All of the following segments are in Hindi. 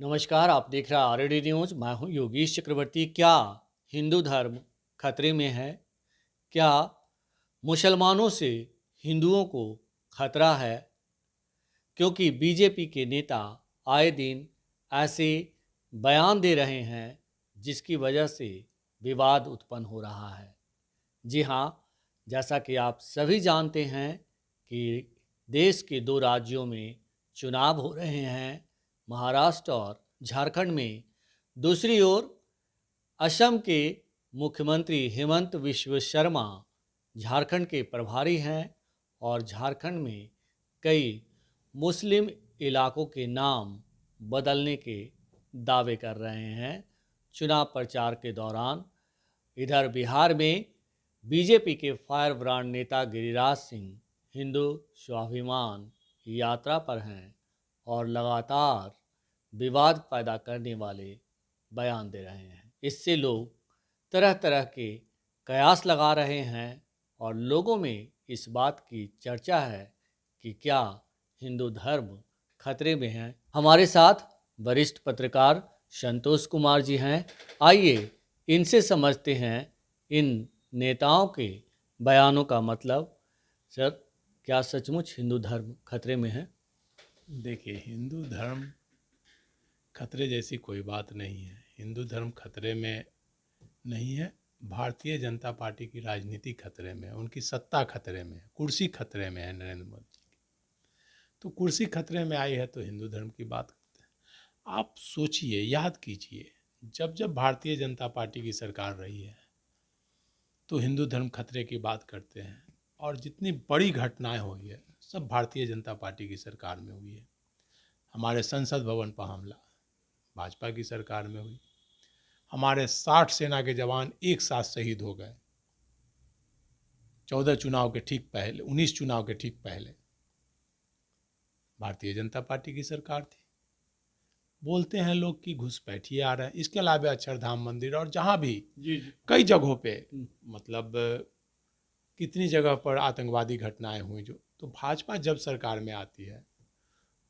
नमस्कार, आप देख रहे हैं आरडी न्यूज। मैं हूं योगेश चक्रवर्ती। क्या हिंदू धर्म खतरे में है? क्या मुसलमानों से हिंदुओं को खतरा है? क्योंकि बीजेपी के नेता आए दिन ऐसे बयान दे रहे हैं जिसकी वजह से विवाद उत्पन्न हो रहा है। जी हाँ, जैसा कि आप सभी जानते हैं कि देश के दो राज्यों में चुनाव हो रहे हैं, महाराष्ट्र और झारखंड में। दूसरी ओर असम के मुख्यमंत्री हेमंत विश्व शर्मा झारखंड के प्रभारी हैं और झारखंड में कई मुस्लिम इलाकों के नाम बदलने के दावे कर रहे हैं चुनाव प्रचार के दौरान। इधर बिहार में बीजेपी के फायर ब्रांड नेता गिरिराज सिंह हिंदू स्वाभिमान यात्रा पर हैं और लगातार विवाद पैदा करने वाले बयान दे रहे हैं। इससे लोग तरह तरह के कयास लगा रहे हैं और लोगों में इस बात की चर्चा है कि क्या हिंदू धर्म खतरे में है। हमारे साथ वरिष्ठ पत्रकार संतोष कुमार जी हैं। आइए इनसे समझते हैं इन नेताओं के बयानों का मतलब। सर, क्या सचमुच हिंदू धर्म खतरे में है? देखिए, हिंदू धर्म खतरे जैसी कोई बात नहीं है। हिंदू धर्म खतरे में नहीं है। भारतीय जनता पार्टी की राजनीति खतरे में है, उनकी सत्ता खतरे में है, कुर्सी खतरे में है नरेंद्र मोदी की। तो कुर्सी खतरे में आई है तो हिंदू धर्म की बात करते हैं। आप सोचिए, याद कीजिए, जब जब भारतीय जनता पार्टी की सरकार रही है तो हिंदू धर्म खतरे की बात करते हैं। और जितनी बड़ी घटनाएं हुई है सब भारतीय जनता पार्टी की सरकार में हुई है। हमारे संसद भवन पर हमला भाजपा की सरकार में हुई। हमारे 60 सेना के जवान एक साथ शहीद हो गए 14 चुनाव के ठीक पहले, 19 चुनाव के ठीक पहले। भारतीय जनता पार्टी की सरकार थी। बोलते हैं लोग कि घुसपैठिए आ रहे हैं। इसके अलावा अक्षरधाम मंदिर और जहाँ भी कई जगहों पे मतलब कितनी जगह पर आतंकवादी घटनाएं हुई। जो तो भाजपा जब सरकार में आती है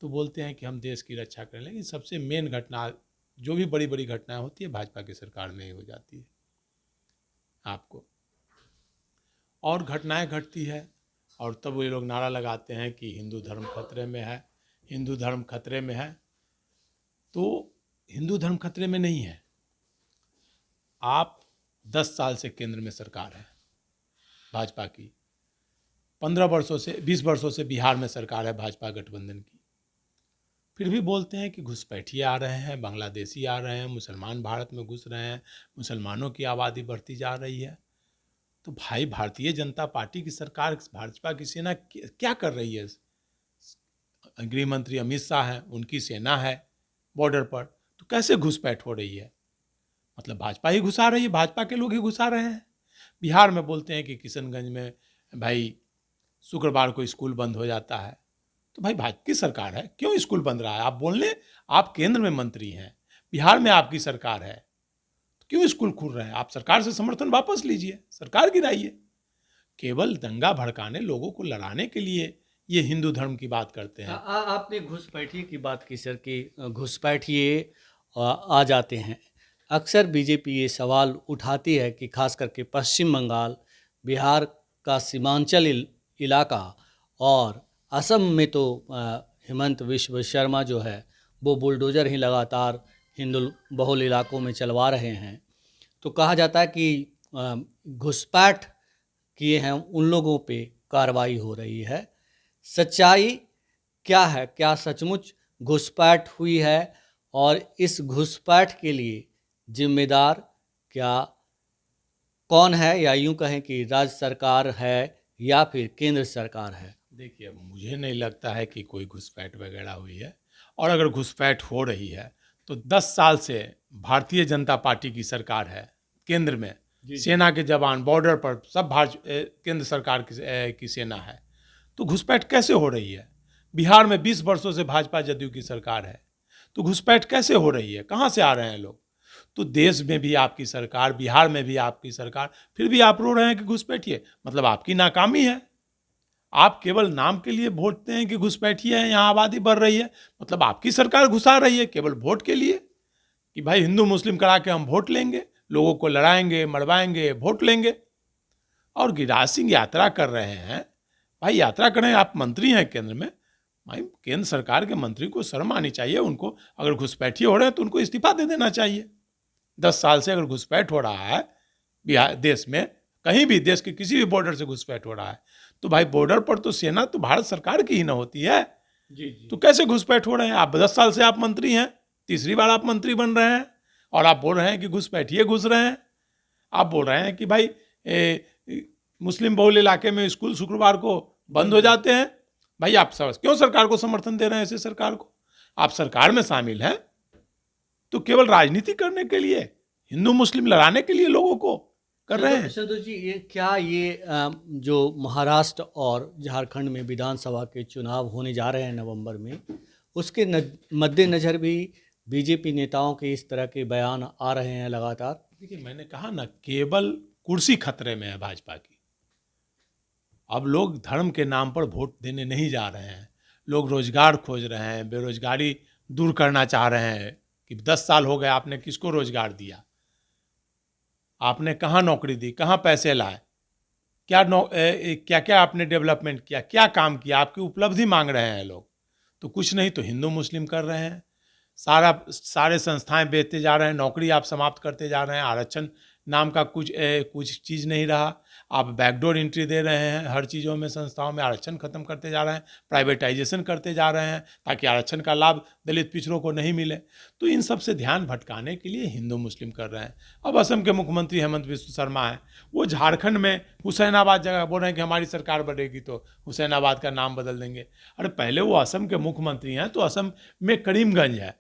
तो बोलते हैं कि हम देश की रक्षा करें, लेकिन सबसे मेन घटना जो भी बड़ी बड़ी घटनाएं होती है भाजपा की सरकार में ही हो जाती है। आपको और घटनाएं घटती है और तब ये लोग नारा लगाते हैं कि हिंदू धर्म खतरे में है, हिंदू धर्म खतरे में है। तो हिंदू धर्म खतरे में नहीं है। आप 10 साल से केंद्र में सरकार है भाजपा की, 15 वर्षों से 20 वर्षों से बिहार में सरकार है भाजपा गठबंधन की। फिर भी बोलते हैं कि घुसपैठिए आ रहे हैं, बांग्लादेशी आ रहे हैं, मुसलमान भारत में घुस रहे हैं, मुसलमानों की आबादी बढ़ती जा रही है। तो भाई, भारतीय जनता पार्टी की सरकार, भाजपा की सेना क्या कर रही है? गृह मंत्री अमित शाह हैं, उनकी सेना है बॉर्डर पर, तो कैसे घुसपैठ हो रही है? मतलब भाजपा ही घुसा रही है, भाजपा के लोग ही घुसा रहे हैं। बिहार में बोलते हैं कि किशनगंज में भाई शुक्रवार को स्कूल बंद हो जाता है। तो भाई, भाजपा की सरकार है, क्यों स्कूल बंद रहा है? आप बोलने, आप केंद्र में मंत्री हैं, बिहार में आपकी सरकार है, तो क्यों स्कूल खुल रहे हैं? आप सरकार से समर्थन वापस लीजिए, सरकार गिराइए। केवल दंगा भड़काने, लोगों को लड़ाने के लिए ये हिंदू धर्म की बात करते हैं। आपने घुसपैठिए की बात की सर कि घुसपैठिए आ जाते हैं। अक्सर बीजेपी ये सवाल उठाती है कि खास करके पश्चिम बंगाल, बिहार का सीमांचल इलाका और असम में तो हेमंत विश्व शर्मा जो है वो बुलडोज़र ही लगातार हिंदू बहुल इलाकों में चलवा रहे हैं। तो कहा जाता है कि घुसपैठ किए हैं उन लोगों पे कार्रवाई हो रही है। सच्चाई क्या है? क्या सचमुच घुसपैठ हुई है? और इस घुसपैठ के लिए जिम्मेदार क्या कौन है, या यूं कहें कि राज्य सरकार है या फिर केंद्र सरकार है? देखिए, मुझे नहीं लगता है कि कोई घुसपैठ वगैरह हुई है। और अगर घुसपैठ हो रही है तो 10 साल से भारतीय जनता पार्टी की सरकार है केंद्र में। सेना के जवान बॉर्डर पर सब केंद्र सरकार की सेना है। तो घुसपैठ कैसे हो रही है? बिहार में 20 वर्षों से भाजपा जदयू की सरकार है, तो घुसपैठ कैसे हो रही है? कहाँ से आ रहे हैं लोग? तो देश में भी आपकी सरकार, बिहार में भी आपकी सरकार, फिर भी आप रो रहे हैं कि घुसपैठिए। मतलब आपकी नाकामी है। आप केवल नाम के लिए वोटते हैं कि घुसपैठिए हैं, यहाँ आबादी बढ़ रही है, मतलब आपकी सरकार घुसा रही है केवल वोट के लिए कि भाई हिंदू मुस्लिम करा के हम वोट लेंगे, लोगों को लड़ाएंगे, मरवाएंगे, वोट लेंगे। और गिरिराज सिंह यात्रा कर रहे हैं, भाई यात्रा करें, आप मंत्री हैं केंद्र में, भाई केंद्र सरकार के मंत्री को शर्म आनी चाहिए। उनको अगर घुसपैठिए हो रहे हैं तो उनको इस्तीफा दे देना चाहिए। 10 साल से अगर घुसपैठ हो रहा है बिहार देश में, कहीं भी देश के किसी भी बॉर्डर से घुसपैठ हो रहा है, तो भाई बॉर्डर पर तो सेना तो भारत सरकार की ही ना होती है। जी जी। तो कैसे घुसपैठ हो रहे हैं? आप 10 साल से आप मंत्री हैं, तीसरी बार आप मंत्री बन रहे हैं और आप बोल रहे हैं कि घुसपैठिए घुस रहे हैं। आप बोल रहे हैं कि भाई मुस्लिम बहुल इलाके में स्कूल शुक्रवार को बंद हो जाते हैं। भाई आप क्यों सरकार को समर्थन दे रहे हैं? ऐसे सरकार को आप सरकार में शामिल हैं तो केवल राजनीति करने के लिए, हिंदू मुस्लिम लड़ाने के लिए लोगों को कर रहे हैं। संतोष जी, ये जो महाराष्ट्र और झारखंड में विधानसभा के चुनाव होने जा रहे हैं नवंबर में, उसके मद्देनजर भी बीजेपी नेताओं के इस तरह के बयान आ रहे हैं लगातार। देखिए, मैंने कहा ना, केवल कुर्सी खतरे में है भाजपा की। अब लोग धर्म के नाम पर वोट देने नहीं जा रहे हैं, लोग रोजगार खोज रहे हैं, बेरोजगारी दूर करना चाह रहे हैं कि 10 साल हो गए आपने किसको रोजगार दिया, आपने कहाँ नौकरी दी, कहाँ पैसे लाए, क्या क्या आपने डेवलपमेंट किया, क्या काम किया, आपकी उपलब्धि मांग रहे हैं लोग। तो कुछ नहीं तो हिंदू मुस्लिम कर रहे हैं, सारे संस्थाएं बेचते जा रहे हैं, नौकरी आप समाप्त करते जा रहे हैं, आरक्षण नाम का कुछ चीज़ नहीं रहा, आप बैकडोर एंट्री दे रहे हैं हर चीज़ों में, संस्थाओं में आरक्षण खत्म करते जा रहे हैं, प्राइवेटाइजेशन करते जा रहे हैं ताकि आरक्षण का लाभ दलित पिछड़ों को नहीं मिले। तो इन सब से ध्यान भटकाने के लिए हिंदू मुस्लिम कर रहे हैं। अब असम के मुख्यमंत्री हेमंत बिस्व शर्मा हैं, वो झारखंड में हुसैनाबाद जगह बोल रहे हैं कि हमारी सरकार बढ़ेगी तो हुसैनाबाद का नाम बदल देंगे। अरे पहले वो असम के मुख्यमंत्री हैं तो असम में करीमगंज है,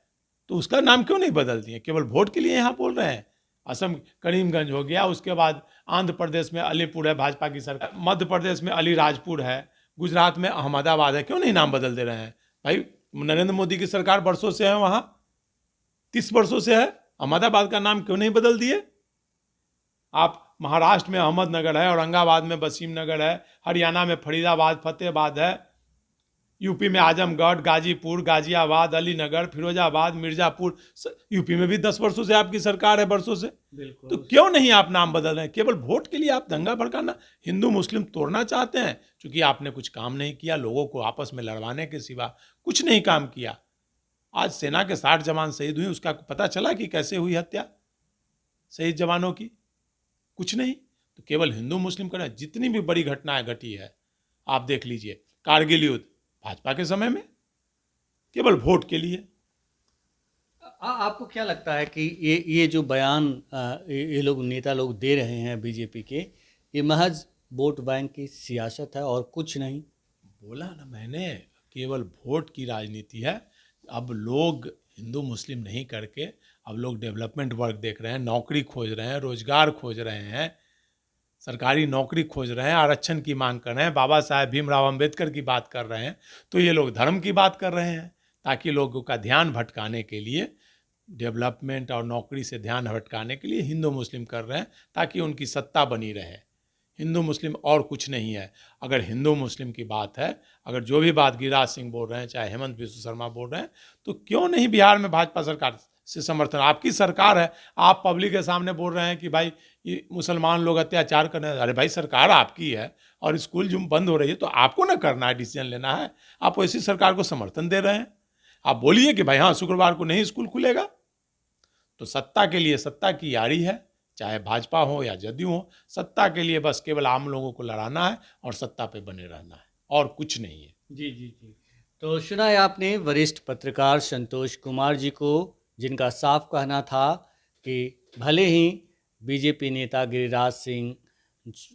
तो उसका नाम क्यों नहीं बदल दिए? केवल वोट के लिए यहाँ बोल रहे हैं। असम करीमगंज हो गया, उसके बाद आंध्र प्रदेश में अलीपुर है भाजपा की सरकार, मध्य प्रदेश में अलीराजपुर है, गुजरात में अहमदाबाद है, क्यों नहीं नाम बदल दे रहे हैं? भाई नरेंद्र मोदी की सरकार वर्षों से है, वहाँ 30 वर्षों से है, अहमदाबाद का नाम क्यों नहीं बदल दिए? आप महाराष्ट्र में अहमदनगर है, औरंगाबाद में वसीम नगर है, हरियाणा में फरीदाबाद फतेहाबाद है, यूपी में आजमगढ़, गाजीपुर, गाजियाबाद, अलीनगर, फिरोजाबाद, मिर्जापुर, यूपी में भी 10 वर्षों से आपकी सरकार है, वर्षों से। तो क्यों नहीं आप नाम बदल रहे हैं? केवल वोट के लिए आप दंगा भड़काना, हिंदू मुस्लिम तोड़ना चाहते हैं, क्योंकि आपने कुछ काम नहीं किया, लोगों को आपस में लड़वाने के सिवा कुछ नहीं काम किया। आज सेना के 60 जवान शहीद हुए, उसका पता चला कि कैसे हुई हत्या शहीद जवानों की? कुछ नहीं। तो केवल हिंदू मुस्लिम करना, जितनी भी बड़ी घटनाएं घटी है आप देख लीजिए, कारगिल युद्ध भाजपा के समय में, केवल वोट के लिए। आपको क्या लगता है कि ये जो बयान ये लोग नेता लोग दे रहे हैं बीजेपी के, ये महज वोट बैंक की सियासत है और कुछ नहीं? बोला ना मैंने, केवल वोट की राजनीति है। अब लोग हिंदू मुस्लिम नहीं करके अब लोग डेवलपमेंट वर्क देख रहे हैं, नौकरी खोज रहे हैं, रोजगार खोज रहे हैं, सरकारी नौकरी खोज रहे हैं, आरक्षण की मांग कर रहे हैं, बाबा साहेब भीमराव अंबेडकर की बात कर रहे हैं। तो ये लोग धर्म की बात कर रहे हैं ताकि लोगों का ध्यान भटकाने के लिए, डेवलपमेंट और नौकरी से ध्यान भटकाने के लिए हिंदू मुस्लिम कर रहे हैं ताकि उनकी सत्ता बनी रहे। हिंदू मुस्लिम और कुछ नहीं है। अगर हिंदू मुस्लिम की बात है, अगर जो भी बात गिरिराज सिंह बोल रहे हैं, चाहे हेमंत बिस्व शर्मा बोल रहे हैं, तो क्यों नहीं बिहार में भाजपा सरकार से समर्थन? आपकी सरकार है, आप पब्लिक के सामने बोल रहे हैं कि भाई ये मुसलमान लोग अत्याचार कर रहे हैं। अरे भाई, सरकार आपकी है और स्कूल जो बंद हो रही है तो आपको ना करना है, डिसीजन लेना है। आप ऐसी सरकार को समर्थन दे रहे हैं। आप बोलिए कि भाई हाँ, शुक्रवार को नहीं स्कूल खुलेगा। तो सत्ता के लिए, सत्ता की यारी है, चाहे भाजपा हो या जदयू हो, सत्ता के लिए बस केवल आम लोगों को लड़ाना है और सत्ता पे बने रहना है, और कुछ नहीं है। जी जी जी। तो सुना है आपने वरिष्ठ पत्रकार संतोष कुमार जी को, जिनका साफ कहना था कि भले ही बीजेपी नेता गिरिराज सिंह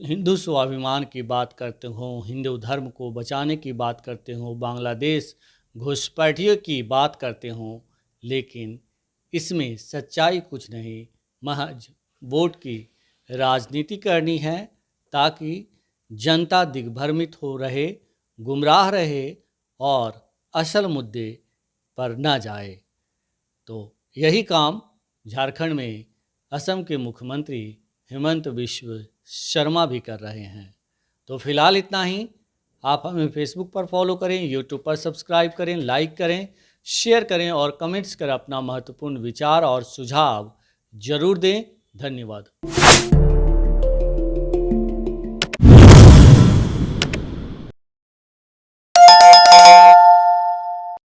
हिंदू स्वाभिमान की बात करते हों, हिंदू धर्म को बचाने की बात करते हों, बांग्लादेश घुसपैठियों की बात करते हों, लेकिन इसमें सच्चाई कुछ नहीं, महज वोट की राजनीति करनी है ताकि जनता दिग्भ्रमित हो रहे, गुमराह रहे और असल मुद्दे पर न जाए। तो यही काम झारखंड में असम के मुख्यमंत्री हेमंत बिस्व शर्मा भी कर रहे हैं। तो फिलहाल इतना ही। आप हमें फेसबुक पर फॉलो करें, यूट्यूब पर सब्सक्राइब करें, लाइक करें, शेयर करें और कमेंट्स कर अपना महत्वपूर्ण विचार और सुझाव जरूर दें। धन्यवाद।